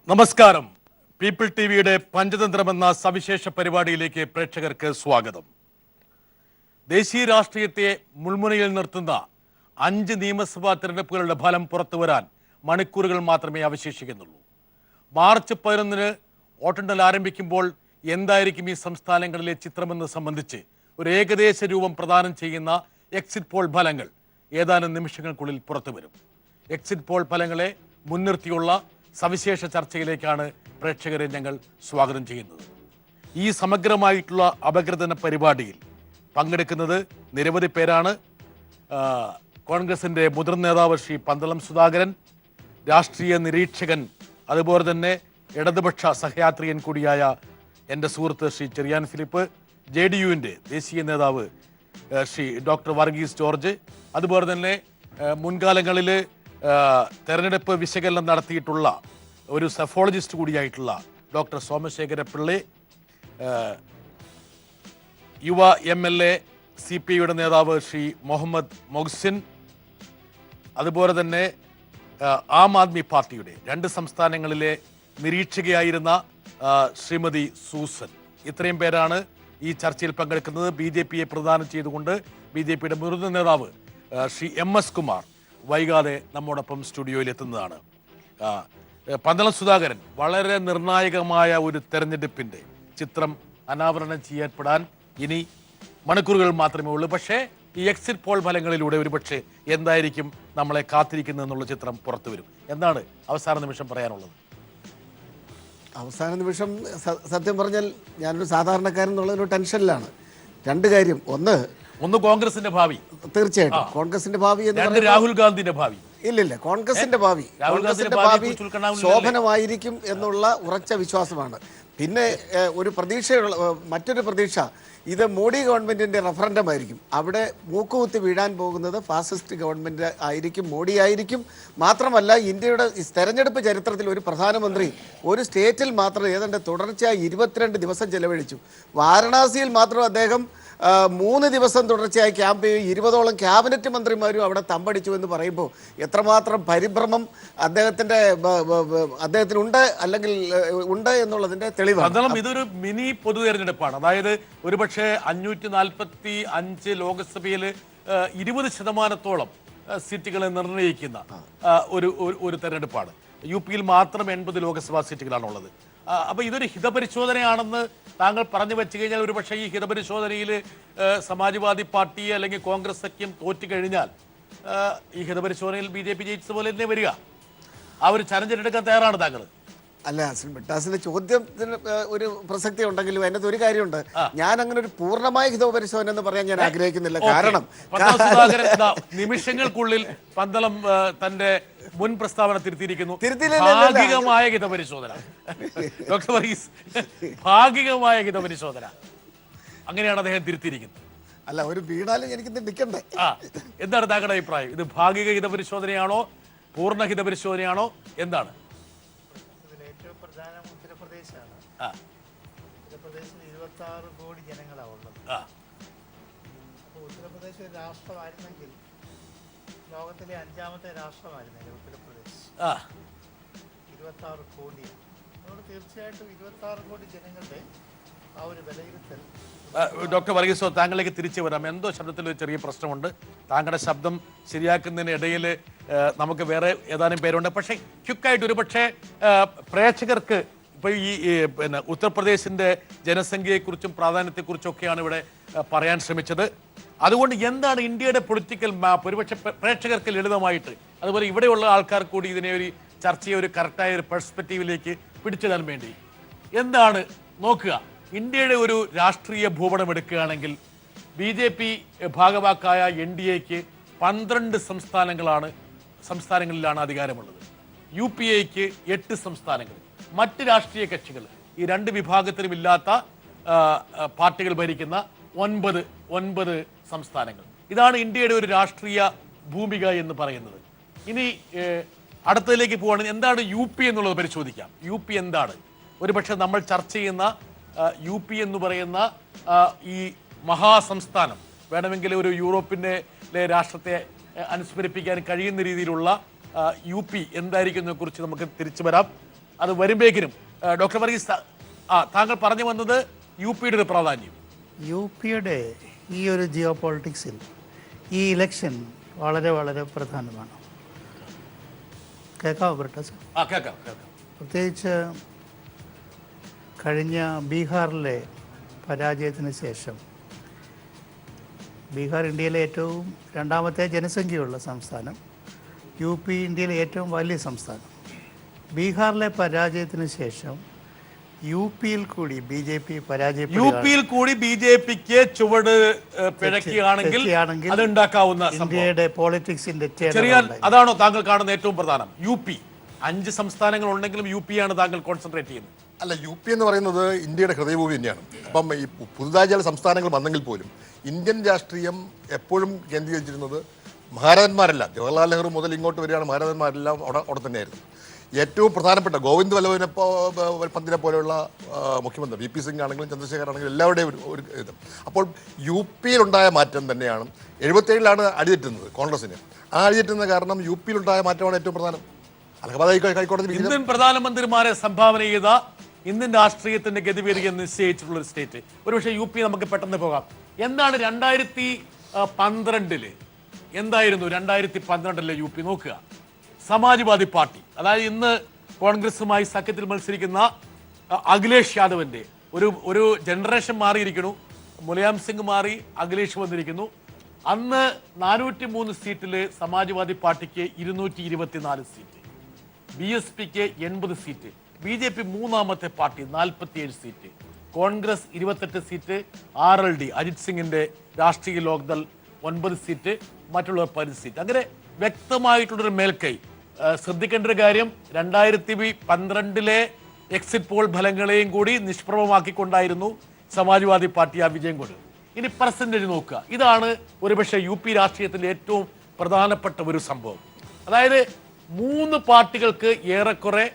നമസ്കാരം. People T വിയുടെ പഞ്ചതന്ത്രം എന്ന സവിശേഷ പരിപാടിയിലേക്ക് പ്രേക്ഷകർക്ക് സ്വാഗതം. ദേശീയ രാഷ്ട്രീയത്തെ മുൾമുനയിൽ നിർത്തുന്ന 5 നിയമസഭാ തെരഞ്ഞെടുപ്പുകളുടെ ഫലം പുറത്തുവരാൻ മണിക്കൂറുകൾ മാത്രമേ അവശേഷിക്കുന്നുള്ളൂ. മാർച്ച് 11-ന് വോട്ടെണ്ണൽ ആരംഭിക്കുമ്പോൾ എന്തായിരിക്കും ഈ സംസ്ഥാനങ്ങളിലെ ചിത്രമെന്ന് സംബന്ധിച്ച് ഒരു ഏകദേശ രൂപം പ്രദാനം ചെയ്യുന്ന എക്സിറ്റ് പോൾ ഫലങ്ങൾ ഏതാനും നിമിഷങ്ങൾക്കുള്ളിൽ പുറത്തുവരും. എക്സിറ്റ് പോൾ ഫലങ്ങളെ മുൻനിർത്തിയുള്ള സവിശേഷ ചർച്ചയിലേക്കാണ് പ്രേക്ഷകരെ ഞങ്ങൾ സ്വാഗതം ചെയ്യുന്നത്. ഈ സമഗ്രമായിട്ടുള്ള അപഗ്രഥന പരിപാടിയിൽ പങ്കെടുക്കുന്നത് നിരവധി പേരാണ്. കോൺഗ്രസിൻ്റെ മുതിർന്ന നേതാവ് ശ്രീ പന്തളം സുധാകരൻ, രാഷ്ട്രീയ നിരീക്ഷകൻ, അതുപോലെ തന്നെ ഇടതുപക്ഷ സഹയാത്രികൻ കൂടിയായ എൻ്റെ സുഹൃത്ത് ശ്രീ ചെറിയാൻ ഫിലിപ്പ്, JDU-ൻ്റെ ദേശീയ നേതാവ് ശ്രീ ഡോക്ടർ വർഗീസ് ജോർജ്, അതുപോലെ തന്നെ മുൻകാലങ്ങളിൽ തെരഞ്ഞെടുപ്പ് വിശകലനം നടത്തിയിട്ടുള്ള ഒരു സെഫോളജിസ്റ്റ് കൂടിയായിട്ടുള്ള ഡോക്ടർ സോമശേഖര പിള്ളെ, യുവ MLA CPI-യുടെ നേതാവ് ശ്രീ മുഹമ്മദ് മൊഹ്സിൻ, അതുപോലെ തന്നെ ആം ആദ്മി പാർട്ടിയുടെ 2 സംസ്ഥാനങ്ങളിലെ നിരീക്ഷകയായിരുന്ന ശ്രീമതി സൂസൻ. ഇത്രയും പേരാണ് ഈ ചർച്ചയിൽ പങ്കെടുക്കുന്നത്. BJP-യെ പ്രദാനം ചെയ്തുകൊണ്ട് BJP-യുടെ മുതിർന്ന നേതാവ് ശ്രീ MS കുമാർ വൈകാതെ നമ്മോടൊപ്പം സ്റ്റുഡിയോയിൽ എത്തുന്നതാണ്. പന്തളം സുധാകരൻ, വളരെ നിർണായകമായ ഒരു തെരഞ്ഞെടുപ്പിൻ്റെ ചിത്രം അനാവരണം ചെയ്യപ്പെടാൻ ഇനി മണിക്കൂറുകൾ മാത്രമേ ഉള്ളൂ. പക്ഷേ ഈ എക്സിറ്റ് പോൾ ഫലങ്ങളിലൂടെ ഒരുപക്ഷെ എന്തായിരിക്കും നമ്മളെ കാത്തിരിക്കുന്നതെന്നുള്ള ചിത്രം പുറത്തു വരും. എന്താണ് അവസാന നിമിഷം പറയാനുള്ളത്? അവസാന നിമിഷം സത്യം പറഞ്ഞാൽ ഞാനൊരു സാധാരണക്കാരൻ എന്നുള്ളൊരു ടെൻഷനിലാണ്. 2 കാര്യം. ഒന്ന് കോൺഗ്രസിന്റെ ഭാവി, തീർച്ചയായിട്ടും കോൺഗ്രസിന്റെ ഭാവി എന്ന് പറയുന്നത് രാഹുൽ ഗാന്ധിന്റെ ഭാവി. ഇല്ല, കോൺഗ്രസിന്റെ ഭാവി ശോഭനമായിരിക്കും എന്നുള്ള ഉറച്ച വിശ്വാസമാണ്. പിന്നെ ഒരു പ്രതീക്ഷയുള്ള മറ്റൊരു പ്രതീക്ഷ, ഇത് മോഡി ഗവൺമെന്റിന്റെ റഫറൻഡം ആയിരിക്കും. അവിടെ മൂക്കുകുത്തി വീഴാൻ പോകുന്നത് ഫാസിസ്റ്റ് ഗവൺമെന്റ് ആയിരിക്കും, മോഡി ആയിരിക്കും. മാത്രമല്ല, ഇന്ത്യയുടെ തെരഞ്ഞെടുപ്പ് ചരിത്രത്തിൽ ഒരു പ്രധാനമന്ത്രി ഒരു സ്റ്റേറ്റിൽ മാത്രം ഏതാണ്ട് തുടർച്ചയായി 22 ദിവസം ചെലവഴിച്ചു. വാരണാസിയിൽ മാത്രം അദ്ദേഹം 3 ദിവസം തുടർച്ചയായി ക്യാമ്പ് ചെയ്യും. 20ഓളം ക്യാബിനറ്റ് മന്ത്രിമാരും അവിടെ തമ്പടിച്ചു എന്ന് പറയുമ്പോൾ എത്രമാത്രം പരിഭ്രമം അദ്ദേഹത്തിനുണ്ട്, അല്ലെങ്കിൽ ഉണ്ട് എന്നുള്ളതിന്റെ തെളിവാണ്. ഇതൊരു മിനി പൊതു തെരഞ്ഞെടുപ്പാണ്. അതായത് ഒരുപക്ഷെ 545 ലോക്സഭയിൽ 20% സീറ്റുകളെ നിർണ്ണയിക്കുന്ന ഒരു തെരഞ്ഞെടുപ്പാണ്. UP-യിൽ മാത്രം 80 ലോക്സഭാ സീറ്റുകളാണുള്ളത്. അപ്പോൾ ഇതൊരു ഹിതപരിശോധനയാണെന്ന് താങ്കൾ പറഞ്ഞു വെച്ച് കഴിഞ്ഞാൽ ഒരുപക്ഷെ ഈ ഹിതപരിശോധനയിൽ സമാജ്വാദി പാർട്ടി അല്ലെങ്കിൽ കോൺഗ്രസ് സഖ്യം തോറ്റു കഴിഞ്ഞാൽ ഈ ഹിതപരിശോധനയിൽ BJP ജയിച്ചതുപോലെ തന്നെ വരിക. ആ ഒരു ചലഞ്ച് എടുക്കാൻ തയ്യാറാണ് താങ്കൾ? അല്ല, ബിട്ടാസിന്റെ ചോദ്യത്തിന് ഒരു പ്രസക്തി ഉണ്ടെങ്കിലും അതിനകത്ത് ഒരു കാര്യമുണ്ട്. ഞാൻ അങ്ങനെ ഒരു പൂർണ്ണമായ ഹിതപരിശോധന എന്ന് പറയാൻ ഞാൻ ആഗ്രഹിക്കുന്നില്ല. കാരണം നിമിഷങ്ങൾക്കുള്ളിൽ പന്തളം തന്റെ മുൻ പ്രസ്താവന തിരുത്തിയിരിക്കുന്നു. ഭാഗികമായ ഹിതപരിശോധന. ഡോക്ടർ വർഗീസ്, ഭാഗികമായ ഹിതപരിശോധന, അങ്ങനെയാണ് അദ്ദേഹം തിരുത്തിയിരിക്കുന്നത്. അല്ല, ഒരു വീണാലും എനിക്ക് നിൽക്കണ്ടേ? എന്താണ് താങ്കളുടെ അഭിപ്രായം? ഇത് ഭാഗിക ഹിതപരിശോധനയാണോ പൂർണ്ണ ഹിതപരിശോധനയാണോ എന്താണ്? ഉത്തർപ്രദേശിൽ 26 കോടി ജനങ്ങളാണ് ഉള്ളത്. അപ്പോൾ ഉത്തർപ്രദേശ് ഒരു രാഷ്ട്രമായിരുന്നെങ്കിൽ ലോകത്തിലെ 5ാമത്തെ രാഷ്ട്രമായിരുന്നില്ല ഉത്തർപ്രദേശ്. 26 കോടിയാണ്. അതുകൊണ്ട് തീർച്ചയായിട്ടും 26 കോടി ജനങ്ങളുടെ ആ ഒരു വിലയിരുത്തൽ. ഡോക്ടർ വർഗീസോ, താങ്കളിലേക്ക് തിരിച്ചു വരാം. എന്തോ ശബ്ദത്തിൽ ഒരു ചെറിയ പ്രശ്നമുണ്ട്. താങ്കളുടെ ശബ്ദം ശരിയാക്കുന്നതിനിടയിൽ നമുക്ക് വേറെ ഏതാനും പേരുണ്ട്. പക്ഷേ ക്വിക്കായിട്ട് ഒരു പക്ഷേ പ്രേക്ഷകർക്ക് ഇപ്പോൾ ഈ ഉത്തർപ്രദേശിൻ്റെ ജനസംഖ്യയെക്കുറിച്ചും പ്രാധാന്യത്തെക്കുറിച്ചും ഒക്കെയാണ് ഇവിടെ പറയാൻ ശ്രമിച്ചത്. അതുകൊണ്ട് എന്താണ് ഇന്ത്യയുടെ പൊളിറ്റിക്കൽ മാപ്പ് ഒരുപക്ഷെ പ്രേക്ഷകർക്ക് ലളിതമായിട്ട്, അതുപോലെ ഇവിടെയുള്ള ആൾക്കാർ കൂടി ഇതിനെ ഒരു ചർച്ചയെ ഒരു കറക്റ്റായ ഒരു പെർസ്പെക്റ്റീവിലേക്ക് പിടിച്ചിടാൻ വേണ്ടി എന്താണ് നോക്കുക? ഇന്ത്യയുടെ ഒരു രാഷ്ട്രീയ ഭൂപടം എടുക്കുകയാണെങ്കിൽ BJP ഭാഗവാക്കായ NDA-ക്ക് 12 സംസ്ഥാനങ്ങളിലാണ് അധികാരമുള്ളത്. UPA-ക്ക് 8 സംസ്ഥാനങ്ങൾ. മറ്റ് രാഷ്ട്രീയ കക്ഷികൾ, ഈ 2 വിഭാഗത്തിലും ഇല്ലാത്ത പാർട്ടികൾ ഭരിക്കുന്ന 9 സംസ്ഥാനങ്ങൾ. ഇതാണ് ഇന്ത്യയുടെ ഒരു രാഷ്ട്രീയ ഭൂമിക എന്ന് പറയുന്നത്. ഇനി അടുത്തതിലേക്ക് പോവുകയാണെങ്കിൽ എന്താണ് UP എന്നുള്ളത് പരിശോധിക്കാം. UP എന്താണ്? ഒരുപക്ഷെ നമ്മൾ ചർച്ച ചെയ്യുന്ന UP എന്ന് പറയുന്ന ഈ മഹാസംസ്ഥാനം വേണമെങ്കിൽ ഒരു യൂറോപ്പിൻ്റെ രാഷ്ട്രത്തെ അനുസ്മരിപ്പിക്കാൻ കഴിയുന്ന രീതിയിലുള്ള UP എന്തായിരിക്കുന്നതിനെ കുറിച്ച് നമുക്ക് തിരിച്ചു വരാം. അത് വരുമ്പോഴേക്കിനും ഡോക്ടർ വർഗീസ് താങ്കൾ പറഞ്ഞു വന്നത് യു പിയുടെ ഒരു പ്രാധാന്യം. യു പിയുടെ ഈ ഒരു ജിയോ പൊളിറ്റിക്സിൽ ഈ ഇലക്ഷൻ വളരെ വളരെ പ്രധാനമാണ്. കേൾക്കാവോ ബ്രിട്ടസ്? കേൾക്കാം. പ്രത്യേകിച്ച് കഴിഞ്ഞ ബീഹാറിലെ പരാജയത്തിന് ശേഷം ബീഹാർ ഇന്ത്യയിലെ ഏറ്റവും രണ്ടാമത്തെ ജനസംഖ്യയുള്ള സംസ്ഥാനം, യു പി ഇന്ത്യയിലെ ഏറ്റവും വലിയ സംസ്ഥാനം. ബീഹാറിലെ പരാജയത്തിന് ശേഷം യു പിയിൽ കൂടി ബി ജെ പി യു പിയിൽ കൂടി ബി ജെ പിക്ക് ചുവട് പിഴക്കുകയാണെങ്കിൽ അതുണ്ടാക്കാവുന്ന ഇന്ത്യയുടെ പോളിറ്റിക്സിന്റെ അതാണോ താങ്കൾ കാണുന്ന ഏറ്റവും പ്രധാനം? യു പി 5 സംസ്ഥാനങ്ങൾ ഉണ്ടെങ്കിലും യു പി ആണ് താങ്കൾ കോൺസെൻട്രേറ്റ് ചെയ്യുന്നത്. അല്ല, യു പി എന്ന് പറയുന്നത് ഇന്ത്യയുടെ ഹൃദയഭൂമി തന്നെയാണ്. അപ്പം ഈ പുതുതായി ചില സംസ്ഥാനങ്ങൾ വന്നെങ്കിൽ പോലും ഇന്ത്യൻ രാഷ്ട്രീയം എപ്പോഴും കേന്ദ്രീകരിച്ചിരുന്നത് മഹാരാജന്മാരെല്ലാം, ജവഹർലാൽ നെഹ്റു മുതൽ ഇങ്ങോട്ട് വരികയാണ്, മഹാരാജന്മാരെല്ലാം അവിടെ തന്നെയായിരുന്നു. ഏറ്റവും പ്രധാനപ്പെട്ട ഗോവിന്ദ് വല്ലഭനെ പന്തിനെ പോലെയുള്ള മുഖ്യമന്ത്രി വി പി സിംഗ് ആണെങ്കിലും ചന്ദ്രശേഖർ ആണെങ്കിലും എല്ലാവരുടെയും ഒരു ഇത്. അപ്പോൾ യു പിയിലുണ്ടായ മാറ്റം തന്നെയാണ് 77-ലാണ് അടിതെറ്റുന്നത് കോൺഗ്രസിന്. ആ അടിതെറ്റുന്ന കാരണം യു പിയിലുണ്ടായ മാറ്റമാണ് ഏറ്റവും പ്രധാനം. ഹൈക്കോടതി ഇന്ത്യൻ പ്രധാനമന്ത്രിമാരെ സംഭാവന ചെയ്ത ഇന്ത്യൻ രാഷ്ട്രീയത്തിന്റെ ഗതിവേദികൾ നിശ്ചയിച്ചിട്ടുള്ള ഒരു സ്റ്റേറ്റ്. ഒരുപക്ഷെ യു പി നമുക്ക് പെട്ടെന്ന് പോകാം. എന്താണ് 2012 എന്തായിരുന്നു 2012 യു പി? നോക്കുക, സമാജ്വാദി പാർട്ടി, അതായത് ഇന്ന് കോൺഗ്രസുമായി സഖ്യത്തിൽ മത്സരിക്കുന്ന അഖിലേഷ് യാദവിന്റെ ഒരു ജനറേഷൻ മാറിയിരിക്കുന്നു. മുലായം സിംഗ് മാറി, അഖിലേഷ് വന്നിരിക്കുന്നു. അന്ന് 403 സീറ്റിൽ സമാജ്വാദി പാർട്ടിക്ക് 224 സീറ്റ്, BSPക്ക് 80 സീറ്റ്, BJP മൂന്നാമത്തെ party 47 seat, Congress 28 seat, RLD Ajit സിംഗിന്റെ രാഷ്ട്രീയ ലോക്ദൾ 9 സീറ്റ്, മറ്റുള്ളവർ 10 സീറ്റ്. അങ്ങനെ വ്യക്തമായിട്ടുള്ളൊരു മേൽക്കൈ. ശ്രദ്ധിക്കേണ്ട ഒരു കാര്യം, 2012 എക്സിറ്റ് പോൾ ഫലങ്ങളെയും കൂടി നിഷ്പ്രഭമാക്കിക്കൊണ്ടായിരുന്നു സമാജ്വാദി പാർട്ടി ആ വിജയം കൊണ്ട്. ഇനി പെർസെൻറ്റേജ് നോക്കുക. ഇതാണ് ഒരുപക്ഷെ യു പി രാഷ്ട്രീയത്തിലെ ഏറ്റവും പ്രധാനപ്പെട്ട ഒരു സംഭവം. അതായത് 3 പാർട്ടികൾക്ക് ഏറെക്കുറെ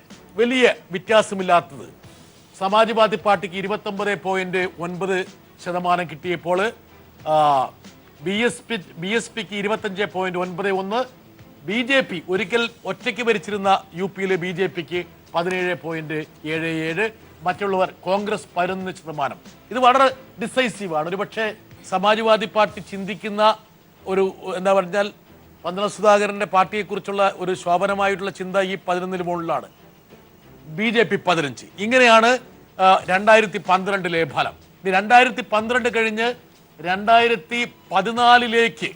വലിയ വ്യത്യാസമില്ലാത്തത്. സമാജ്വാദി പാർട്ടിക്ക് 29.9% കിട്ടിയപ്പോൾ BSPക്ക് 25.91, BJP ഒരിക്കൽ ഒറ്റയ്ക്ക് ഭരിച്ചിരുന്ന യു പിയിലെ BJPക്ക് 17.77, മറ്റുള്ളവർ കോൺഗ്രസ് 11%. ഇത് വളരെ ഡിസൈസീവാണ്. ഒരു പക്ഷേ സമാജ്വാദി പാർട്ടി ചിന്തിക്കുന്ന ഒരു എന്താ പറഞ്ഞാൽ വന്ദന സുധാകരന്റെ പാർട്ടിയെക്കുറിച്ചുള്ള ഒരു ശോഭനമായിട്ടുള്ള ചിന്ത ഈ 11 മുകളിലാണ്. BJP 15. ഇങ്ങനെയാണ് 2012 ഫലം. ഇനി 2012 കഴിഞ്ഞ് 2014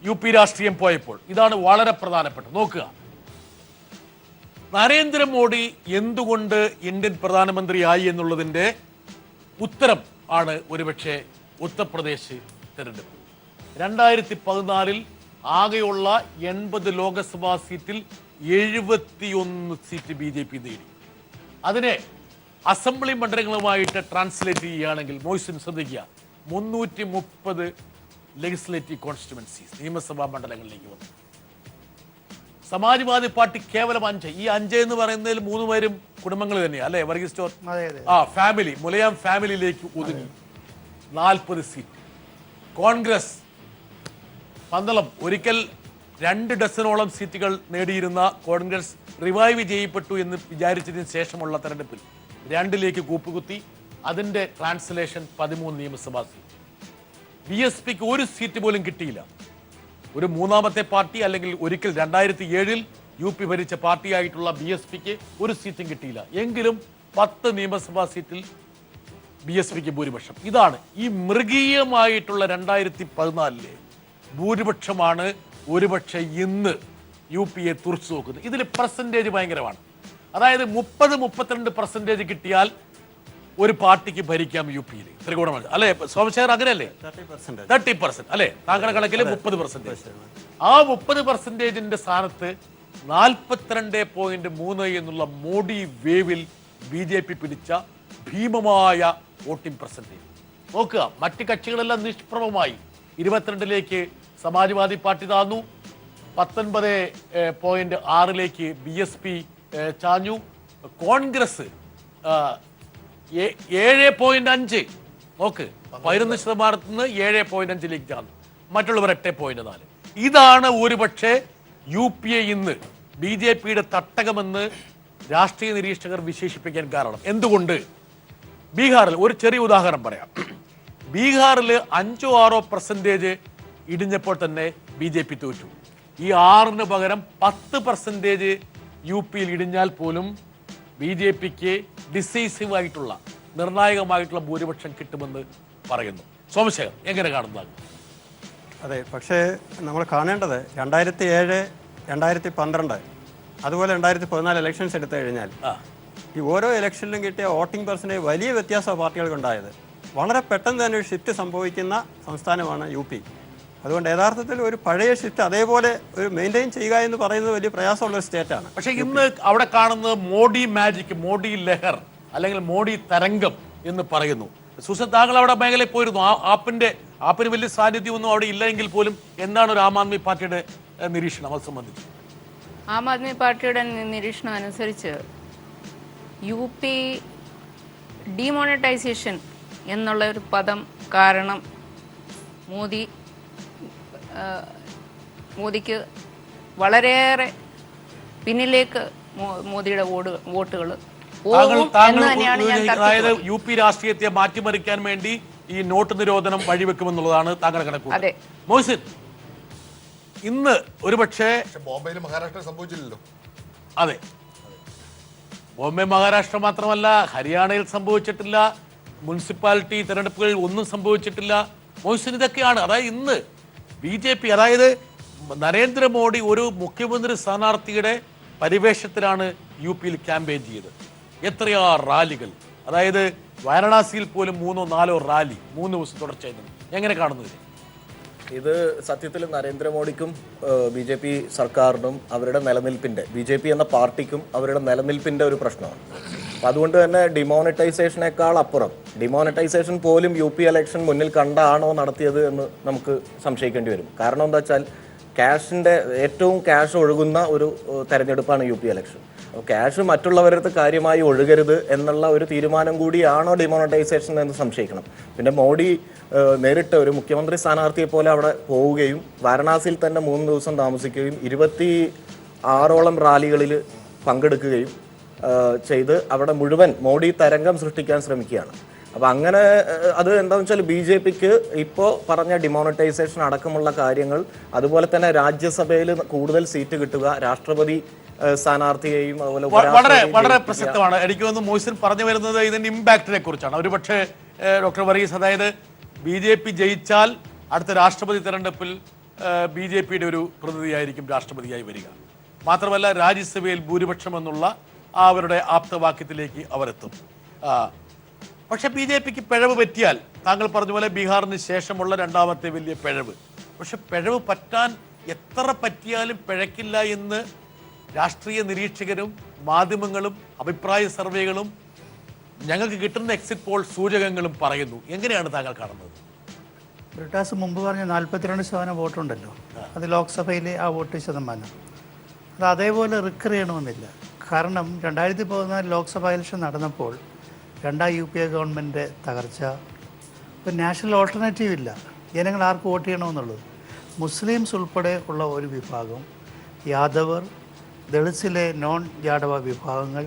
യു പി രാഷ്ട്രീയം പോയപ്പോൾ ഇതാണ് വളരെ പ്രധാനപ്പെട്ടത്. നോക്കുക, നരേന്ദ്രമോദി എന്തുകൊണ്ട് ഇന്ത്യൻ പ്രധാനമന്ത്രിയായി എന്നുള്ളതിൻ്റെ ഉത്തരം ആണ് ഒരുപക്ഷെ ഉത്തർപ്രദേശ് തെരഞ്ഞെടുപ്പ്. 2014 ആകെയുള്ള 80 ലോക്സഭാ സീറ്റിൽ 71 സീറ്റ് BJP നേടി. അതിനെ അസംബ്ലി മണ്ഡലങ്ങളുമായിട്ട് ട്രാൻസ്ലേറ്റ് ചെയ്യുകയാണെങ്കിൽ മോയ്സിൻ ശ്രദ്ധിക്കുക, 330 ലെജിസ്ലേറ്റീവ് കോൺസ്റ്റിറ്റ്യുവൻസീസ് നിയമസഭാ മണ്ഡലങ്ങളിലേക്ക് വന്നു. സമാജ്വാദി പാർട്ടി കേവലം 5. ഈ 5 എന്ന് പറയുന്നതിൽ 3 പേരും കുടുംബങ്ങൾ തന്നെയാണ്, അല്ലേ വർഗീസ് സ്റ്റോർ? ഫാമിലി, മുലയാം ഫാമിലിയിലേക്ക് ഒതുങ്ങി 40 സീറ്റ്. കോൺഗ്രസ് 12, ഒരിക്കൽ 2 ഡസനോളം സീറ്റുകൾ നേടിയിരുന്ന കോൺഗ്രസ് റിവൈവ് ചെയ്യപ്പെട്ടു എന്ന് വിചാരിച്ചതിന് ശേഷമുള്ള തെരഞ്ഞെടുപ്പിൽ 2ലേക്ക് കൂപ്പുകുത്തി. അതിൻ്റെ ട്രാൻസ്ലേഷൻ 13 നിയമസഭാ സീറ്റ്. BSPക്ക് 1 സീറ്റ് പോലും കിട്ടിയില്ല. ഒരു മൂന്നാമത്തെ പാർട്ടി, അല്ലെങ്കിൽ ഒരിക്കൽ 2007 യു പി ഭരിച്ച പാർട്ടിയായിട്ടുള്ള BSPക്ക് 1 സീറ്റും കിട്ടിയില്ല. എങ്കിലും 10 നിയമസഭാ സീറ്റിൽ BSPക്ക് ഭൂരിപക്ഷം. ഇതാണ് ഈ മൃഗീയമായിട്ടുള്ള 2014 ഭൂരിപക്ഷമാണ് ഒരുപക്ഷെ ഇന്ന് യു പിയെ തുറച്ചു നോക്കുന്നത്. ഇതിൽ പെർസെൻറ്റേജ് ഭയങ്കരമാണ്. അതായത് 30-32% കിട്ടിയാൽ ഒരു പാർട്ടിക്ക് ഭരിക്കാം യു പിയിൽ ത്രികോണമാണ്, അല്ലെ സോമശേഖർ? അങ്ങനെയല്ലേ? 30%, അല്ലെ? താങ്കളുടെ കണക്കിൽ 30%. ആ 30%ന്റെ സ്ഥാനത്ത് 42.3 എന്നുള്ള മോഡി വേവിൽ BJP പിടിച്ച ഭീമമായ വോട്ടിംഗ് പെർസെൻറ്റേജ് നോക്കുക. മറ്റ് കക്ഷികളെല്ലാം നിഷ്പ്രഭമായി 22ലേക്ക് സമാജ്വാദി പാർട്ടി താന്നു, 19.6 BSP ചാഞ്ഞു. കോൺഗ്രസ് 7.5 നോക്ക്, 11% നിന്ന് 7.5 ചാന്നു. മറ്റുള്ളവർ 8.4. ഇതാണ് ഒരുപക്ഷെ യു പി എ ഇന്ന് BJPയുടെ തട്ടകമെന്ന് രാഷ്ട്രീയ നിരീക്ഷകർ വിശേഷിപ്പിക്കാൻ കാരണം. എന്തുകൊണ്ട്? ബീഹാറിൽ ഒരു ചെറിയ ഉദാഹരണം പറയാം. ബീഹാറിൽ 5-6% ഇടിഞ്ഞപ്പോൾ തന്നെ BJP തോറ്റു. ഈ 6 പകരം 10% UP-യിൽ ഇടിഞ്ഞാൽ പോലും BJP-ക്ക് ഡിസൈസീവ് ആയിട്ടുള്ള നിർണായകമായിട്ടുള്ള ഭൂരിപക്ഷം കിട്ടുമെന്ന് പറയുന്നു. സോമശേഖർ എങ്ങനെ കാണുന്നതാണ്? അതെ, പക്ഷേ നമ്മൾ കാണേണ്ടത് 2007, 2012 അതുപോലെ 2014 ഇലക്ഷൻസ് എടുത്തു കഴിഞ്ഞാൽ ഈ ഓരോ ഇലക്ഷനിലും കിട്ടിയ വോട്ടിംഗ് പെർസെൻറ്റേജ് വലിയ വ്യത്യാസമാണ് പാർട്ടികൾക്കുണ്ടായത്. വളരെ പെട്ടെന്ന് തന്നെ ഒരു ഷിഫ്റ്റ് സംഭവിക്കുന്ന സംസ്ഥാനമാണ് UP. അതുകൊണ്ട് യഥാർത്ഥത്തിൽ ഒരു പഴയ ഷിഫ്റ്റ് അതേപോലെ ഒരു മെയിൻറ്റെയിൻ ചെയ്യുക എന്ന് പറയുന്നത് വലിയ പ്രയാസമുള്ള ഒരു സ്റ്റേറ്റാണ്. പക്ഷേ ഇന്ന് അവിടെ കാണുന്നത് മോഡി മാജിക്, മോഡി ലഹർ അല്ലെങ്കിൽ മോഡി തരംഗം എന്ന് പറയുന്നു. സുസൻ, താങ്കൾ അവിടെ മേഖലയിൽ പോയിരുന്നു. ആപ്പിന് വലിയ സാന്നിധ്യമൊന്നും അവിടെ ഇല്ലെങ്കിൽ പോലും എന്താണ് ഒരു ആം ആദ്മി പാർട്ടിയുടെ നിരീക്ഷണം അത് സംബന്ധിച്ച്? ആം ആദ്മി പാർട്ടിയുടെ നിരീക്ഷണം അനുസരിച്ച് UP ഡിമോണിറ്റൈസേഷൻ എന്നുള്ള ഒരു പദം കാരണം മോദിക്ക് വളരെയേറെ പിന്നിലേക്ക് മോദിയുടെ വോട്ടുകൾ അതായത് UP രാഷ്ട്രീയത്തെ മാറ്റിമറിക്കാൻ വേണ്ടി ഈ നോട്ട് നിരോധനം വഴിവെക്കുമെന്നുള്ളതാണ് താങ്കൾ കണക്ക്. മോഹ്സിൻ, ഇന്ന് ഒരുപക്ഷെ ബോംബെയിൽ മഹാരാഷ്ട്ര സംഭവിച്ചില്ലല്ലോ. അതെ, ബോംബെ മഹാരാഷ്ട്ര മാത്രമല്ല, ഹരിയാനയിൽ സംഭവിച്ചിട്ടില്ല, മുനിസിപ്പാലിറ്റി തെരഞ്ഞെടുപ്പുകളിൽ ഒന്നും സംഭവിച്ചിട്ടില്ല. മോഹ്സിൻ, ഇതൊക്കെയാണ്. അതായത് ഇന്ന് BJP, അതായത് നരേന്ദ്രമോദി ഒരു മുഖ്യമന്ത്രി സ്ഥാനാർത്ഥിയുടെ പരിവേഷത്തിലാണ് UP-യിൽ ക്യാമ്പയിൻ ചെയ്തത്. എത്രയാ റാലികൾ! അതായത് വാരണാസിയിൽ പോലും 3-4 റാലി 3 ദിവസം തുടർച്ചയായിരുന്നു. എങ്ങനെ കാണുന്നത്? ഇത് സത്യത്തിൽ നരേന്ദ്രമോദിക്കും BJP സർക്കാരിനും അവരുടെ നിലനിൽപ്പിൻ്റെ, BJP എന്ന പാർട്ടിക്കും അവരുടെ നിലനിൽപ്പിൻ്റെ ഒരു പ്രശ്നമാണ്. അപ്പം അതുകൊണ്ട് തന്നെ ഡിമോണിറ്റൈസേഷനേക്കാൾ അപ്പുറം, ഡിമോണിറ്റൈസേഷൻ പോലും UP ഇലക്ഷൻ മുന്നിൽ കണ്ടാണോ നടത്തിയത് എന്ന് നമുക്ക് സംശയിക്കേണ്ടി വരും. കാരണം എന്താ വെച്ചാൽ ഏറ്റവും ക്യാഷ് ഒഴുകുന്ന ഒരു തെരഞ്ഞെടുപ്പാണ് UP ഇലക്ഷൻ. അപ്പോൾ ക്യാഷ് മറ്റുള്ളവരടുത്ത് കാര്യമായി ഒഴുകരുത് എന്നുള്ള ഒരു തീരുമാനം കൂടിയാണോ ഡിമോണിറ്റൈസേഷൻ എന്ന് സംശയിക്കണം. പിന്നെ മോഡി നേരിട്ട് ഒരു മുഖ്യമന്ത്രി സ്ഥാനാർത്ഥിയെ പോലെ അവിടെ പോവുകയും വാരണാസിയിൽ തന്നെ 3 ദിവസം താമസിക്കുകയും 26ഓളം റാലികളിൽ പങ്കെടുക്കുകയും ചെയ്ത് അവിടെ മുഴുവൻ മോഡി തരംഗം സൃഷ്ടിക്കാൻ ശ്രമിക്കുകയാണ്. അപ്പോൾ അങ്ങനെ അത് എന്താണെന്ന് വെച്ചാൽ BJPക്ക് ഇപ്പോൾ പറഞ്ഞ ഡിമോണിറ്റൈസേഷൻ അടക്കമുള്ള കാര്യങ്ങൾ, അതുപോലെ തന്നെ രാജ്യസഭയിൽ കൂടുതൽ സീറ്റ് കിട്ടുക, രാഷ്ട്രപതി സ്ഥാനാർത്ഥിയെയും അതുപോലെ വളരെ പ്രസക്തമാണ്. എനിക്ക് തോന്നുന്നു മോഹ്സിൻ പറഞ്ഞു വരുന്നത് ഇതിന്റെ ഇമ്പാക്റ്റിനെ കുറിച്ചാണ്. ഒരുപക്ഷെ ഡോക്ടർ വർഗീസ്, അതായത് BJP ജയിച്ചാൽ അടുത്ത രാഷ്ട്രപതി തെരഞ്ഞെടുപ്പിൽ BJPയുടെ ഒരു പ്രതിനിധിയായിരിക്കും രാഷ്ട്രപതിയായി വരിക. മാത്രമല്ല രാജ്യസഭയിൽ ഭൂരിപക്ഷം എന്നുള്ള അവരുടെ ആപ്തവാക്യത്തിലേക്ക് അവരെത്തും. പക്ഷെ BJPക്ക് പിഴവ് പറ്റിയാൽ, താങ്കൾ പറഞ്ഞ പോലെ ബീഹാറിന് ശേഷമുള്ള രണ്ടാമത്തെ വലിയ പിഴവ്. പക്ഷെ പിഴവ് പറ്റാൻ എത്ര പറ്റിയാലും പിഴക്കില്ല എന്ന് രാഷ്ട്രീയ നിരീക്ഷകരും മാധ്യമങ്ങളും അഭിപ്രായ സർവേകളും ഞങ്ങൾക്ക് കിട്ടുന്ന എക്സിറ്റ് പോൾ സൂചകങ്ങളും പറയുന്നു. എങ്ങനെയാണ് താങ്കൾ കാണുന്നത്? ബ്രിട്ടാസ് മുമ്പ് പറഞ്ഞ 42% വോട്ടുണ്ടല്ലോ, അത് ലോക്സഭയിലെ ആ വോട്ട് ശതമാനം. അത് അതേപോലെ റിക്കർ ചെയ്യണമെന്നില്ല. കാരണം 2014 ലോക്സഭാ ഇലക്ഷൻ നടന്നപ്പോൾ 2 UPA ഗവൺമെൻറ് തകർച്ച, ഒരു നാഷണൽ ഓൾട്ടർനേറ്റീവ് ഇല്ല. ജനങ്ങൾ ആർക്ക് വോട്ട് ചെയ്യണമെന്നുള്ളത്. മുസ്ലിംസ് ഉൾപ്പെടെ ഉള്ള ഒരു വിഭാഗം, യാദവർ, ദളിത്സിലെ നോൺ ജാഡവ വിഭാഗങ്ങൾ,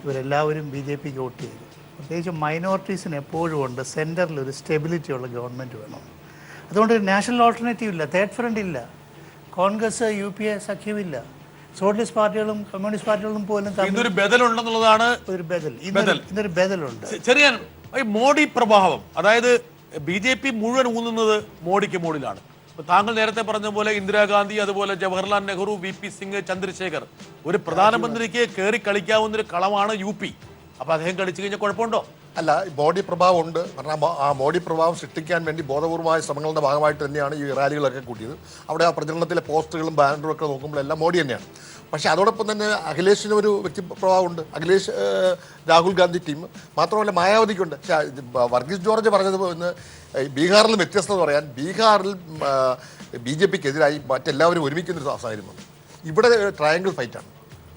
ഇവരെല്ലാവരും BJPക്ക് വോട്ട് ചെയ്തു. പ്രത്യേകിച്ച് മൈനോറിറ്റീസിന് എപ്പോഴും ഉണ്ട് സെൻറ്ററിൽ ഒരു സ്റ്റെബിലിറ്റി ഉള്ള ഗവൺമെൻറ് വേണം. അതുകൊണ്ട് ഒരു നാഷണൽ ഓൾട്ടർനേറ്റീവ് ഇല്ല, തേർഡ് ഫ്രണ്ട് ഇല്ല, കോൺഗ്രസ് UPA സഖ്യമില്ല, സോഷ്യലിസ്റ്റ് പാർട്ടികളും കമ്മ്യൂണിസ്റ്റ് പാർട്ടികളും പോലും ഇന്നൊരു ബദലുണ്ടെന്നുള്ളതാണ്. ഒരു ബദൽ, ഇന്നൊരു ബദലുണ്ട്. ചെറിയ മോഡി പ്രഭാവം, അതായത് BJP മുഴുവൻ ഊന്നുന്നത് മോഡിക്ക് മോഡിലാണ്. താങ്കൾ നേരത്തെ പറഞ്ഞ പോലെ ഇന്ദിരാഗാന്ധി, അതുപോലെ ജവഹർലാൽ നെഹ്റു, VP സിംഗ്, ചന്ദ്രശേഖർ, ഒരു പ്രധാനമന്ത്രിക്ക് കയറി കളിക്കാവുന്ന ഒരു കളമാണ് UP. അപ്പൊ അദ്ദേഹം കളിച്ചു കഴിഞ്ഞാൽ കുഴപ്പമുണ്ടോ? അല്ല, മോഡി പ്രഭാവം ഉണ്ട്. കാരണം ആ മോഡി പ്രഭാവം സൃഷ്ടിക്കാൻ വേണ്ടി ബോധപൂർവമായ ശ്രമങ്ങളുടെ ഭാഗമായിട്ട് തന്നെയാണ് ഈ റാലികളൊക്കെ കൂട്ടിയത്. അവിടെ ആ പ്രചരണത്തിലെ പോസ്റ്ററുകളും ബാനറും ഒക്കെ നോക്കുമ്പോഴെല്ലാം മോഡി തന്നെയാണ്. പക്ഷേ അതോടൊപ്പം തന്നെ അഖിലേഷിന് ഒരു വ്യക്തിപ്രഭാവമുണ്ട്. അഖിലേഷ്, രാഹുൽ ഗാന്ധി ടീം, മാത്രമല്ല മായാവതിക്കുണ്ട്. പക്ഷേ വർഗീസ് ജോർജ് പറഞ്ഞത് ഇന്ന് ബീഹാറിൽ വ്യത്യസ്തത പറയാൻ, ബീഹാറിൽ BJPക്കെതിരായി മറ്റെല്ലാവരും ഒരുമിക്കുന്നൊരു സാഹചര്യം. ഇവിടെ ട്രയാങ്കിൾ ഫൈറ്റാണ്,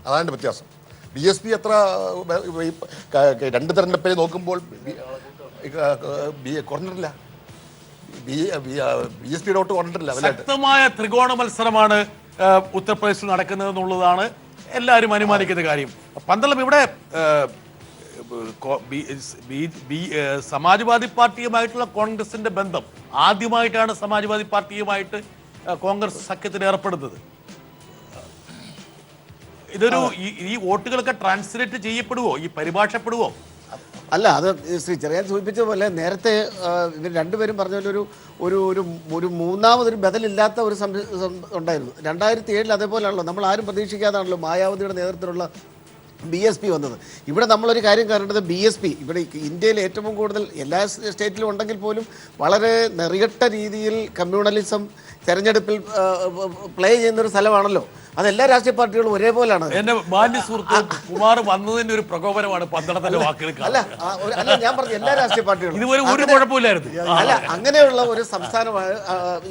അതാണ് വ്യത്യാസം. BSP അത്ര 2 തെരഞ്ഞെടുപ്പിൽ നോക്കുമ്പോൾ കുറഞ്ഞിട്ടില്ല, BSPയുടെ വോട്ട് കുറഞ്ഞിട്ടില്ല. ശക്തമായ ത്രികോണ മത്സരമാണ് ഉത്തർപ്രദേശിൽ നടക്കുന്നത് എന്നുള്ളതാണ് എല്ലാവരും അനുമാനിക്കുന്ന കാര്യം. പന്തളം ഇവിടെ സമാജ്വാദി പാർട്ടിയുമായിട്ടുള്ള കോൺഗ്രസിന്റെ ബന്ധം ആദ്യമായിട്ടാണ് സമാജ്വാദി പാർട്ടിയുമായിട്ട് കോൺഗ്രസ് സഖ്യത്തിൽ ഏർപ്പെടുന്നത്. ഇതൊരു ഈ വോട്ടുകളൊക്കെ ട്രാൻസ്ലേറ്റ് ചെയ്യപ്പെടുവോ, ഈ പരിഭാഷപ്പെടുവോ? അല്ല, അത് ശ്രീ ചെറിയാൻ സൂചിപ്പിച്ച പോലെ നേരത്തെ ഇവർ രണ്ടുപേരും പറഞ്ഞ പോലെ ഒരു മൂന്നാമതൊരു ബദലില്ലാത്ത ഒരു ഉണ്ടായിരുന്നു. 2007 അതേപോലെയാണല്ലോ, നമ്മൾ ആരും പ്രതീക്ഷിക്കാതാണല്ലോ മായാവതിയുടെ നേതൃത്വത്തിലുള്ള BSP വന്നത്. ഇവിടെ നമ്മളൊരു കാര്യം കാണേണ്ടത് BSP ഇവിടെ ഇന്ത്യയിൽ ഏറ്റവും കൂടുതൽ എല്ലാ സ്റ്റേറ്റിലും ഉണ്ടെങ്കിൽ പോലും വളരെ നെറികെട്ട രീതിയിൽ കമ്മ്യൂണലിസം തെരഞ്ഞെടുപ്പിൽ പ്ലേ ചെയ്യുന്നൊരു സ്ഥലമാണല്ലോ. അതെല്ലാ രാഷ്ട്രീയ പാർട്ടികളും ഒരേപോലെയാണ്. എന്റെ മാന്യ സുഹൃത്ത് കുമാർ വന്നതിന്റെ ഒരു പ്രകോപനമാണ് പന്തളത്തിന്റെ വാക്കുകൾ. അല്ല ഞാൻ പറഞ്ഞു എല്ലാ രാഷ്ട്രീയ പാർട്ടികളും ഇതുവരെ ഒരു കുഴപ്പമില്ലായിരുന്നു. അല്ല, അങ്ങനെയുള്ള ഒരു സംസ്ഥാനമാണ്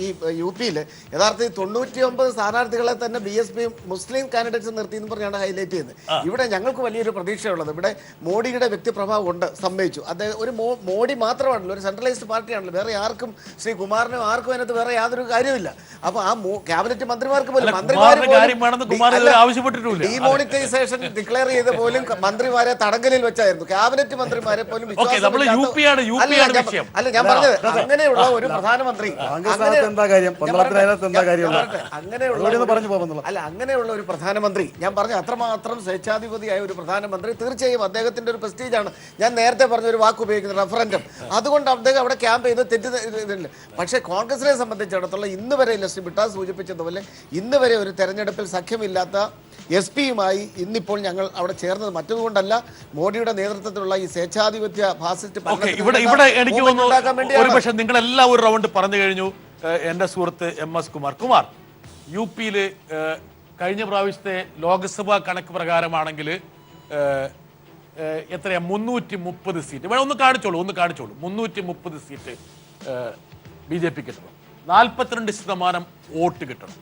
ഈ UP-യിൽ. യഥാർത്ഥത്തിൽ 99 സ്ഥാനാർത്ഥികളെ തന്നെ BSP മുസ്ലിം കാൻഡിഡേറ്റ്സ് നിർത്തി എന്ന് പറഞ്ഞാണ് ഹൈലൈറ്റ് ചെയ്യുന്നത്. ഇവിടെ ഞങ്ങൾക്ക് വലിയൊരു പ്രതീക്ഷയുള്ളത് ഇവിടെ മോഡിയുടെ വ്യക്തിപ്രഭാവം ഉണ്ട്, സമ്മതിച്ചു. അദ്ദേഹം ഒരു മോഡി മാത്രമാണല്ലോ, ഒരു സെൻട്രലൈസ്ഡ് പാർട്ടിയാണല്ലോ, വേറെ ആർക്കും ശ്രീ കുമാറിനും ആർക്കും അതിനകത്ത് വേറെ യാതൊരു കാര്യമില്ല. അപ്പൊ ആ ക്യാബിനറ്റ് മന്ത്രിമാർക്ക് പോലും ഡിമോണിറ്റൈസേഷൻ ഡിക്ലെയർ ചെയ്ത പോലും മന്ത്രിമാരെ തടങ്കലിൽ വെച്ചായിരുന്നു. ക്യാബിനറ്റ് മന്ത്രിമാരെ പോലും അല്ല ഞാൻ പറഞ്ഞത് അങ്ങനെയുള്ള ഒരു പ്രധാനമന്ത്രി അങ്ങനെയുള്ള ഒരു പ്രധാനമന്ത്രി ഞാൻ പറഞ്ഞു അത്രമാത്രം സ്വേച്ഛാധിപതിയായ ഒരു പ്രധാനമന്ത്രി തീർച്ചയായും അദ്ദേഹത്തിന്റെ ഒരു പ്രസ്റ്റീജാണ്. ഞാൻ നേരത്തെ പറഞ്ഞ ഒരു വാക്ക് ഉപയോഗിക്കുന്നത് റഫറൻഡം. അതുകൊണ്ട് അദ്ദേഹം അവിടെ ക്യാമ്പ് ചെയ്ത് തെറ്റില്ല. പക്ഷേ കോൺഗ്രസിനെ സംബന്ധിച്ചിടത്തോളം ഇന്ന് വരെ ശ്രീ ബിട്ടാസ് സൂചിപ്പിച്ചതുപോലെ ഇന്ന് വരെ ഒരു തെരഞ്ഞെടുപ്പിൽ സഖ്യമില്ലാത്ത SP-യുമായി ഇന്നിപ്പോൾ ഞങ്ങൾ അവിടെ ചേർന്നത് മറ്റൊന്നുകൊണ്ടല്ല, മോഡിയുടെ നേതൃത്വത്തിലുള്ള ഈ സ്വേച്ഛാധിപത്യ ഫാസിസ്റ്റ് ഇവിടെ എനിക്ക് തോന്നുന്നു ഒരുപക്ഷെ നിങ്ങളെല്ലാം ഒരു റൗണ്ട് പറഞ്ഞു കഴിഞ്ഞു. എൻ്റെ സുഹൃത്ത് MS കുമാർ UP-യിൽ കഴിഞ്ഞ പ്രാവശ്യത്തെ ലോക്സഭാ കണക്ക് പ്രകാരമാണെങ്കിൽ എത്രയാ 330 സീറ്റ് ഇവിടെ ഒന്ന് കാണിച്ചോളൂ 330 സീറ്റ് BJP കിട്ടണം, 42% വോട്ട് കിട്ടണം.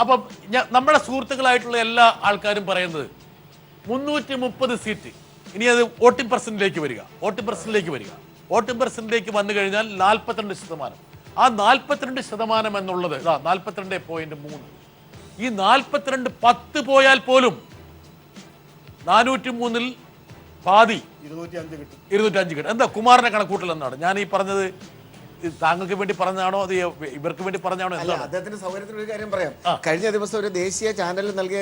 അപ്പം നമ്മുടെ സുഹൃത്തുക്കളായിട്ടുള്ള എല്ലാ ആൾക്കാരും പറയുന്നത് 330 സീറ്റ്, ഇനി അത് വോട്ടിംഗ് പെർസെന്റിലേക്ക് വരിക. വോട്ടിംഗ് പെർസെന്റിലേക്ക് വന്നു കഴിഞ്ഞാൽ 42%. ആ 42% എന്നുള്ളത് 42.3. ഈ 42 10 പോയാൽ പോലും 403-ൽ പാതി 205 കിട്ടും. എന്താ കുമാറിന്റെ കണക്കൂട്ടൽ എന്നാണ് ഞാൻ ഈ പറഞ്ഞത്? താങ്കൾക്ക് വേണ്ടി പറഞ്ഞാണോ അത് ഇവർക്ക് വേണ്ടി പറഞ്ഞാണോ? അദ്ദേഹത്തിന്റെ സൗകര്യത്തിന് ഒരു കാര്യം പറയാം. കഴിഞ്ഞ ദിവസം ഒരു ദേശീയ ചാനലിൽ നൽകിയ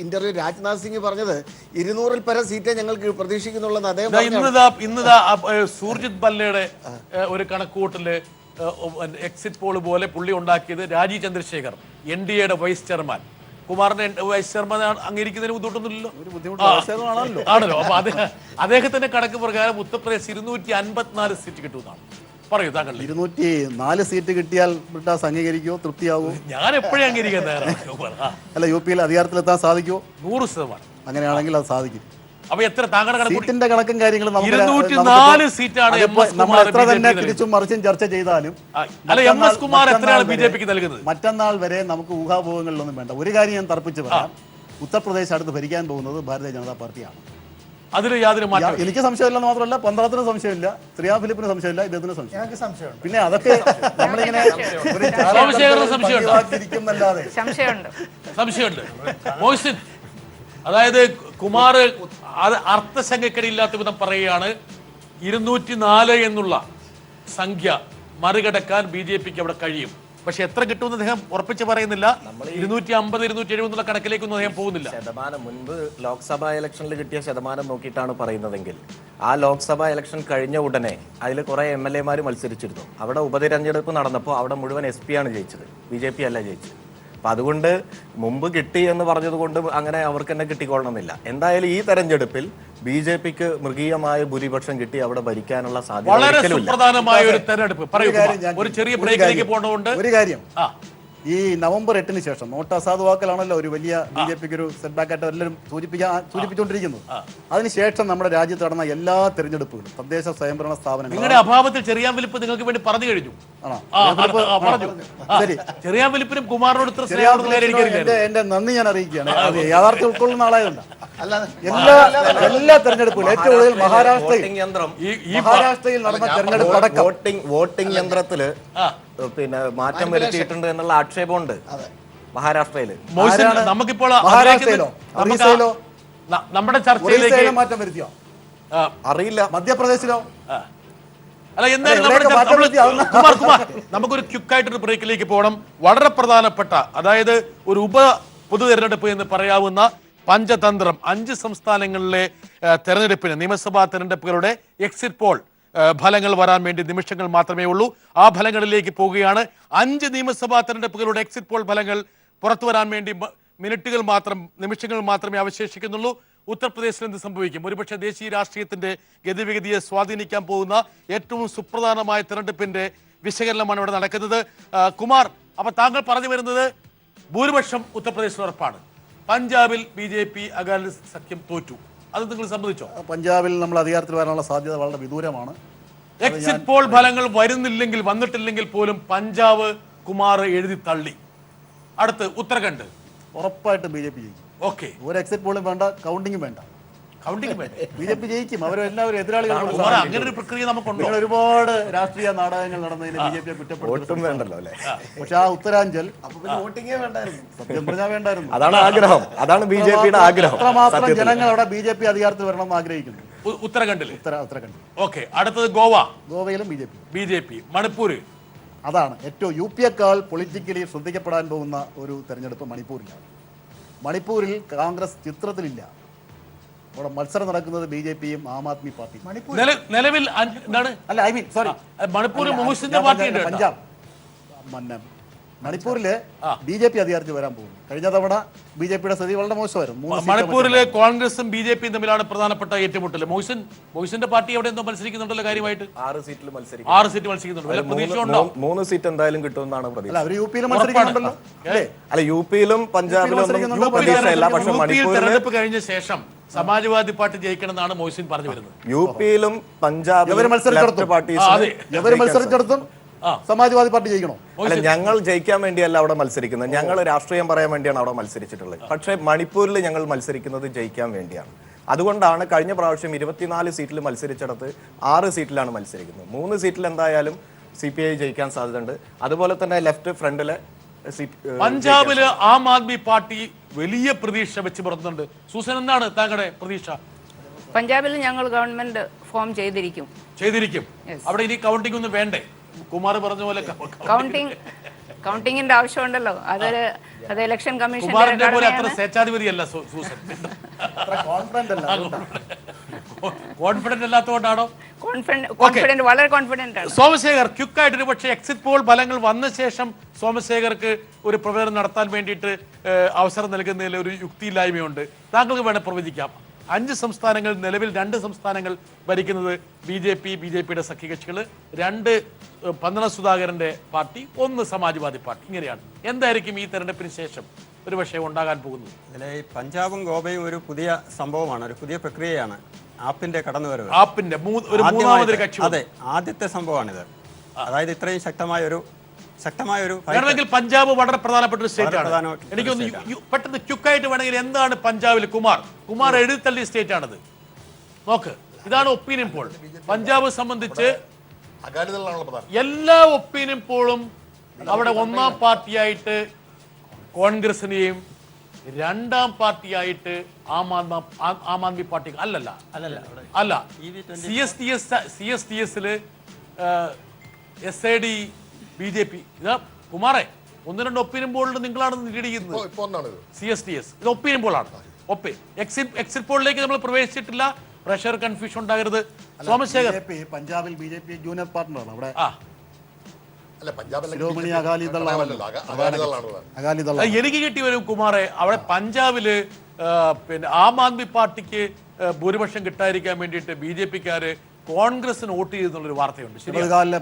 ഇന്റർവ്യൂ രാജ്നാഥ് സിംഗ് പറഞ്ഞത് 200-ൽ പരം സീറ്റേ ഞങ്ങൾക്ക് പ്രതീക്ഷിക്കുന്നുള്ളൂ അദ്ദേഹം. ഇന്നതാ സൂർജിത് ബല്ലയുടെ ഒരു കണക്കൂട്ടല് എക്സിറ്റ് പോൾ പോലെ പുള്ളി ഉണ്ടാക്കിയത് രാജീവ് ചന്ദ്രശേഖർ NDAയുടെ വൈസ് ചെയർമാൻ. കുമാറിന്റെ വൈസ് ചെയർമാൻ അംഗീകരിക്കുന്നതിന് ബുദ്ധിമുട്ടൊന്നുമില്ലല്ലോ ആണല്ലോ. അപ്പൊ അദ്ദേഹത്തിന്റെ കണക്ക് പ്രകാരം ഉത്തർപ്രദേശ് 254 സീറ്റ് കിട്ടുമെന്നാണ്. പറയൂ താങ്കൾ. 204 സീറ്റ് കിട്ടിയാൽ ബ്രിട്ടാസ് അംഗീകരിക്കുമോ, തൃപ്തിയാവുമോ? ഞാൻ എപ്പോഴും അംഗീകരിക്കാൻ അല്ല, UP-യിൽ അധികാരത്തിലെത്താൻ സാധിക്കുമോ? 100%. അങ്ങനെയാണെങ്കിൽ അത് സാധിക്കും. അപ്പൊ എത്ര താങ്കളുടെ സീറ്റിന്റെ കണക്കും കാര്യങ്ങളും നമ്മൾ എത്ര തന്നെ തിരിച്ചും മറിച്ചും ചർച്ച ചെയ്താലും മറ്റന്നാൾ വരെ നമുക്ക് ഊഹാപോഹങ്ങളിലൊന്നും വേണ്ട. ഒരു കാര്യം ഞാൻ തർപ്പിച്ച് പറയാം, ഉത്തർപ്രദേശ് അടുത്ത് ഭരിക്കാൻ പോകുന്നത് ഭാരതീയ ജനതാ പാർട്ടിയാണ്. അതിൽ യാതൊരു എനിക്ക് സംശയമില്ലെന്ന് മാത്രമല്ല, പന്തളത്തിന് സംശയമില്ല, ശ്രീയാ ഫിലിപ്പിന് സംശയമില്ല, ഇദ്ദേഹത്തിന് സംശയം. പിന്നെ അതൊക്കെ നമ്മളിങ്ങനെ സംശയമുണ്ട്. മോഹ്സിൻ, അതായത് കുമാർ അത് അർത്ഥശങ്കയ്ക്കിടയില്ലാത്ത വിധം പറയുകയാണ് 204 എന്നുള്ള സംഖ്യ മറികടക്കാൻ BJPക്ക് അവിടെ കഴിയും. പക്ഷെ എത്ര കിട്ടുമെന്ന് അദ്ദേഹം ഉറപ്പിച്ച് പറയുന്നില്ല. 250, 270 എന്നുള്ള കണക്കിലേക്കൊന്നും അദ്ദേഹം പോകുന്നില്ല. ശതമാനം മുൻപ് ലോക്സഭാ ഇലക്ഷനിൽ കിട്ടിയ ശതമാനം നോക്കിയിട്ടാണ് പറയുന്നതെങ്കിൽ ആ ലോക്സഭാ ഇലക്ഷൻ കഴിഞ്ഞ ഉടനെ അതിൽ കുറെ MLA-മാർ മത്സരിച്ചിരുന്നു. അവിടെ ഉപതെരഞ്ഞെടുപ്പ് നടന്നപ്പോൾ അവിടെ മുഴുവൻ SP-യാണ് ജയിച്ചത്, BJP അല്ല ജയിച്ചത്. അപ്പം അതുകൊണ്ട് മുമ്പ് കിട്ടി എന്ന് പറഞ്ഞതുകൊണ്ട് അങ്ങനെ അവർക്ക് തന്നെ കിട്ടിക്കൊള്ളണമെന്നില്ല. എന്തായാലും ഈ തെരഞ്ഞെടുപ്പിൽ BJPക്ക് മൃഗീയമായ ഭൂരിപക്ഷം കിട്ടി അവിടെ ഭരിക്കാനുള്ള സാധ്യത വളരെ സുപ്രധാനമായ ഒരു തെരഞ്ഞെടുപ്പ്. ഒരു ചെറിയ ബ്രേക്കിലേക്ക് പോകേണ്ടതുണ്ട്. ഒരു കാര്യം, ഈ നവംബർ 8-ന് ശേഷം നോട്ട് അസാധുവാക്കലാണല്ലോ ഒരു വലിയ BJPക്ക് ഒരു സെറ്റ് ബാക്ക് ആയിട്ട് എല്ലാവരും സൂചിപ്പിച്ചുകൊണ്ടിരിക്കുന്നത്. അതിനുശേഷം നമ്മുടെ രാജ്യത്ത് നടന്ന എല്ലാ തെരഞ്ഞെടുപ്പുകളും തദ്ദേശ സ്വയംഭരണ സ്ഥാപനങ്ങൾ നിങ്ങളുടെ അഭാവത്തിൽ ചെറിയാൻ വിലിപ്പ് നിങ്ങൾക്ക് വേണ്ടി പറഞ്ഞു കഴിഞ്ഞു. ചെറിയാൻ വിലിപ്പിനും കുമാറിനോട് എന്റെ നന്ദി ഞാൻ അറിയിക്കുകയാണ്. അത് യാഥാർത്ഥ്യം ഉൾക്കൊള്ളുന്ന ആളായതുകൊണ്ട് എല്ലാ തെരഞ്ഞെടുപ്പുകളും ഏറ്റവും കൂടുതൽ മഹാരാഷ്ട്രയിൽ നടന്ന തെരഞ്ഞെടുപ്പ് അടക്കം വോട്ടിംഗ് യന്ത്രത്തില് പിന്നെ മാറ്റം വരുത്തിയിട്ടുണ്ട് എന്നുള്ള ആക്ഷേപമുണ്ട് മഹാരാഷ്ട്രയില്. നമുക്കിപ്പോൾ മഹാരാഷ്ട്രയിലോ ഒറീസയിലോ നമ്മുടെ ചർച്ചയിലേക്ക് ഒറീസയിലും മാറ്റം വരുത്തിയോ? ആ, അറിയില്ല. മധ്യപ്രദേശിലോ? അല്ല എന്തായാലും നമ്മുടെ എവിടെയൊക്കെ മാറ്റം വരുത്തി? കുമാർ നമുക്കൊരു ക്വിക്കായിട്ടൊരു ബ്രേക്കിലേക്ക് പോകണം. വളരെ പ്രധാനപ്പെട്ട, അതായത് ഒരു പൊതു തെരഞ്ഞെടുപ്പ് എന്ന് പറയാവുന്ന പഞ്ചതന്ത്രം 5 സംസ്ഥാനങ്ങളിലെ തെരഞ്ഞെടുപ്പിന്, നിയമസഭാ തെരഞ്ഞെടുപ്പുകളുടെ എക്സിറ്റ് പോൾ ഫലങ്ങൾ വരാൻ വേണ്ടി നിമിഷങ്ങൾ മാത്രമേ ഉള്ളൂ. ആ ഫലങ്ങളിലേക്ക് പോവുകയാണ്. 5 നിയമസഭാ തെരഞ്ഞെടുപ്പുകളുടെ എക്സിറ്റ് പോൾ ഫലങ്ങൾ പുറത്തു വരാൻ വേണ്ടി നിമിഷങ്ങൾ മാത്രമേ അവശേഷിക്കുന്നുള്ളൂ. ഉത്തർപ്രദേശിൽ എന്ത് സംഭവിക്കും? ഒരുപക്ഷെ ദേശീയ രാഷ്ട്രീയത്തിന്റെ ഗതിവിഗതിയെ സ്വാധീനിക്കാൻ പോകുന്ന ഏറ്റവും സുപ്രധാനമായ തെരഞ്ഞെടുപ്പിന്റെ വിശകലനമാണ് ഇവിടെ നടക്കുന്നത്. കുമാർ, അപ്പൊ താങ്കൾ പറഞ്ഞു വരുന്നത് ഭൂരിപക്ഷം ഉത്തർപ്രദേശിൽ ഉറപ്പാണ്. പഞ്ചാബിൽ BJP അകാലി സഖ്യം തോറ്റു. അത് നിങ്ങൾ സമ്മതിച്ചോ? പഞ്ചാബിൽ നമ്മൾ അധികാരത്തിൽ വരാനുള്ള സാധ്യത വളരെ വിദൂരമാണ്. എക്സിറ്റ് പോൾ ഫലങ്ങൾ വന്നിട്ടില്ലെങ്കിൽ പോലും പഞ്ചാബ് കുമാർ എഴുതി തള്ളി. അടുത്ത് ഉത്തരാഖണ്ഡ് ഉറപ്പായിട്ട് BJP ജയിക്കും. ഓക്കെ, ഒരു എക്സിറ്റ് പോളും വേണ്ട, കൗണ്ടിങ്ങും വേണ്ട. കൗണ്ടിങ് വേണ്ടേ? BJP ജയിക്കും. അവരെല്ലാവരും എതിരാളികളും. കുമാർ, അങ്ങനെ ഒരു പ്രക്രിയ നമുക്കുണ്ടോ? നിങ്ങൾ ഒരുപാട് രാഷ്ട്രീയ നാടകങ്ങൾ നടന്നതിന് BJP കുറ്റപ്പെടുത്തും. ഒട്ടും വേണ്ടല്ലോ അല്ലേ? പക്ഷെ ആ ഉത്തരാഞ്ചൽ അപ്പൊ പിന്നെ വോട്ടിങ്ങേ വേണ്ടായിരുന്നു. സത്യം പറഞ്ഞാൽ വേണ്ടായിരുന്നു. അതാണ് ആഗ്രഹം. അതാണ് BJPയുടെ ആഗ്രഹം. അത്രമാത്രം ജനങ്ങൾ അവിടെ BJP അധികാരത്തിൽ വരണമെന്ന് ആഗ്രഹിക്കുന്നു. ഉത്തരാഖണ്ഡില്. ഉത്തരാഖണ്ഡ്. ഓക്കെ, അടുത്തത് ഗോവ. ഗോവയിലും BJP. മണിപ്പൂര്. അതാണ് ഏറ്റവും UP-യേക്കാൾ പൊളിറ്റിക്കലി ശ്രദ്ധിക്കപ്പെടാൻ പോകുന്ന ഒരു തെരഞ്ഞെടുപ്പ് മണിപ്പൂരിലാണ്. മണിപ്പൂരിൽ കോൺഗ്രസ് ചിത്രത്തിലില്ല. അവിടെ മത്സരം നടക്കുന്നത് BJPയും ആം ആദ്മി പാർട്ടിയും. നിലവിൽ എന്താണ്? അല്ല, ഐ മീൻ സോറി, മണിപ്പൂർ മോഹിസിന്റെ പാർട്ടിയുണ്ട്. പഞ്ചാബ് മണിപ്പൂരിലെ BJP അധികാരത്തിൽ വരാൻ പോകുന്നു. കഴിഞ്ഞ തവണ BJPയുടെ സ്ഥിതി വളരെ മോശമായിരുന്നു. മണിപ്പൂരിലെ കോൺഗ്രസും BJPയും തമ്മിലാണ് പ്രധാനപ്പെട്ട ഏറ്റുമുട്ടൽ. മോഹിസിന്റെ പാർട്ടി അവിടെ എന്തോ മത്സരിക്കുന്നുണ്ടല്ലോ കാര്യമായിട്ട്. 6 സീറ്റിൽ 6 സീറ്റ് മത്സരിക്കുന്നുണ്ട്. വല്ല പ്രതീക്ഷ ഉണ്ടോ? 3 സീറ്റ് എന്തായാലും കിട്ടുമെന്നാണ് പ്രതീക്ഷ. അല്ല, അവർ UP-യിലും മത്സരിക്കുന്നുണ്ടല്ലോ. അല്ല, UP-യിലും പഞ്ചാബിലും ഒന്നും പ്രതീക്ഷയില്ല. പക്ഷെ മണിപ്പൂരിൽ തെരഞ്ഞെടുപ്പ് കഴിഞ്ഞ ശേഷം സമാജ്വാദി പാർട്ടി ജയിക്കണമെന്നാണ് മോഹിസിൻ പറഞ്ഞു വരുന്നത്. UP-യിലും പഞ്ചാബിലും ഇവർ മത്സരിച്ചിടത്തും സമാജ്വാദി പാർട്ടി ജയിക്കണോ? അല്ല, ഞങ്ങൾ ജയിക്കാൻ വേണ്ടിയല്ല അവിടെ മത്സരിക്കുന്നത്. ഞങ്ങൾ രാഷ്ട്രീയം പറയാൻ വേണ്ടിയാണ് അവിടെ മത്സരിച്ചിട്ടുള്ളത്. പക്ഷേ മണിപ്പൂരിൽ ഞങ്ങൾ മത്സരിക്കുന്നത് ജയിക്കാൻ വേണ്ടിയാണ്. അതുകൊണ്ടാണ് കഴിഞ്ഞ പ്രാവശ്യം 24 സീറ്റിൽ മത്സരിച്ചിടത്ത് 6 സീറ്റിലാണ് മത്സരിക്കുന്നത്. 3 സീറ്റിൽ എന്തായാലും CPI ജയിക്കാൻ സാധ്യതയുണ്ട്. അതുപോലെ തന്നെ ലെഫ്റ്റ് ഫ്രണ്ടിലെ പഞ്ചാബില് ആം ആദ്മി പാർട്ടി വലിയ പ്രതീക്ഷ വെച്ച് പുറത്തുണ്ട്. സൂസൻ, എന്താണ് താങ്കളുടെ പ്രതീക്ഷ? പഞ്ചാബിൽ ഞങ്ങൾ ഗവൺമെന്റ് ഫോം ചെയ്തിരിക്കും. അവിടെ ഇനി കൗണ്ടിംഗ് ഒന്നും വേണ്ടേ? കുമാർ പറഞ്ഞ പോലെ കൗണ്ടിങ്ങിന്റെ ആവശ്യമുണ്ടല്ലോ. അത് ഇലക്ഷൻ കുമാറിന്റെ പോലെ അത്ര കമ്മീഷൻ സ്വേച്ഛാധിപതിയല്ല സൂസൻ. കോൺഫിഡന്റ് അല്ലാത്തതുകൊണ്ടാണോ? കോൺഫിഡന്റ്, വളരെ കോൺഫിഡന്റ് ആണ്. സോമശേഖർ, ക്വിക്കായിട്ട്, പക്ഷേ എക്സിറ്റ് പോൾ ഫലങ്ങൾ വന്ന ശേഷം സോമശേഖർക്ക് ഒരു പ്രവചനം നടത്താൻ വേണ്ടിയിട്ട് അവസരം നൽകുന്നതിൽ ഒരു യുക്തിയില്ലായ്മയുണ്ട്. താങ്കൾക്ക് വേണേൽ പ്രവചിക്കാം. 5 സംസ്ഥാനങ്ങൾ, നിലവിൽ 2 സംസ്ഥാനങ്ങൾ ഭരിക്കുന്നത് BJPയുടെ സഖ്യകക്ഷികൾ, 2 പന്തള സുധാകരന്റെ പാർട്ടി, 1 സമാജ്വാദി പാർട്ടി. ഇങ്ങനെയാണ്. എന്തായിരിക്കും ഈ തെരഞ്ഞെടുപ്പിന് ശേഷം ഒരു പക്ഷേ ഉണ്ടാകാൻ പോകുന്നത്? ഇതിലെ ഈ പഞ്ചാബും ഗോവയും ഒരു പുതിയ സംഭവമാണ്, ഒരു പുതിയ പ്രക്രിയയാണ്. ആപ്പിന്റെ കടന്നുവരവ്, ആപ്പിന്റെ മൂന്നാമതൊരു കക്ഷി. അതെ, ആദ്യത്തെ സംഭവമാണിത്. അതായത് ഇത്രയും ശക്തമായ ഒരു വേണമെങ്കിൽ പഞ്ചാബ് വളരെ പ്രധാനപ്പെട്ട ഒരു സ്റ്റേറ്റ് ആണ്. എനിക്കൊന്ന് പെട്ടെന്ന് ക്യുക്കായിട്ട് വേണമെങ്കിൽ എന്താണ് പഞ്ചാബിൽ? കുമാർ എഴുത്തള്ളിയ സ്റ്റേറ്റ് ആണത്. നോക്ക്, ഇതാണ് ഒപ്പീനിയൻ പോൾ. പഞ്ചാബ് സംബന്ധിച്ച് എല്ലാ ഒപ്പീനിയൻ പോളും അവിടെ 1ാം പാർട്ടിയായിട്ട് കോൺഗ്രസിനെയും 2ാം പാർട്ടിയായിട്ട് ആം ആദ്മി പാർട്ടി അല്ല CSTS SID BJP. ഇതാ കുമാറെ, 1-2 ഒപ്പീനിയൻ പോളിൽ നിങ്ങളാണ് ലീഡ് ചെയ്യുന്നത്. CSTS ഇത് ഒപ്പീനിയൻ പോളാണ്. എക്സിറ്റ് പോളിലേക്ക് നമ്മൾ പ്രവേശിച്ചിട്ടില്ല. പ്രഷർ കൺഫ്യൂഷൻ ഉണ്ടാകരുത്. സോമശേഖർ, പഞ്ചാബിൽ BJP ജൂനിയർ പാർട്ണറാണ്. അവിടെ എനിക്ക് കിട്ടി വരും കുമാറെ, അവിടെ പഞ്ചാബില് പിന്നെ ആം ആദ്മി പാർട്ടിക്ക് ഭൂരിപക്ഷം കിട്ടാതിരിക്കാൻ വേണ്ടിയിട്ട് BJPക്കാര് കോൺഗ്രസിന് വോട്ട് ചെയ്തെന്നുള്ളൊരു വാർത്തയുണ്ട്.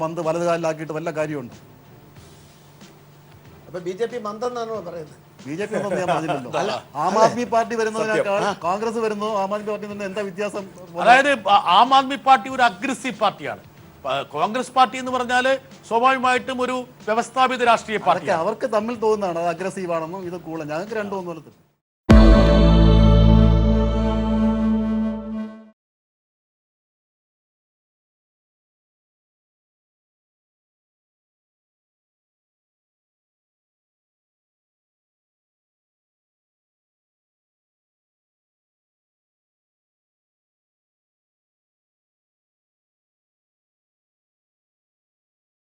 പന്ത് വലതുകാലിലാക്കിയിട്ട് വല്ല കാര്യമുണ്ട്? അപ്പൊ BJP മന്ദെന്നാണോ പറയുന്നത്? BJP ഒന്നും ഞാൻ പറഞ്ഞില്ലല്ലോ. ആം ആദ്മി പാർട്ടി വരുന്നതിനേക്കാൾ കോൺഗ്രസ് വരുന്നു. ആം ആദ്മി പാർട്ടി നിന്ന് എന്താ വ്യത്യാസം? അതായത് ആം ആദ്മി പാർട്ടി ഒരു അഗ്രസീവ് പാർട്ടിയാണ്. കോൺഗ്രസ് പാർട്ടി എന്ന് പറഞ്ഞാൽ സ്വാഭാവികമായിട്ടും ഒരു വ്യവസ്ഥാപിത രാഷ്ട്രീയ പാർട്ടി. അവർക്ക് തമ്മിൽ തോന്നുന്നതാണ് അത് അഗ്രസീവ് ആണെന്നും ഇത് കൂടെ. ഞങ്ങൾക്ക് രണ്ടും ഒന്നും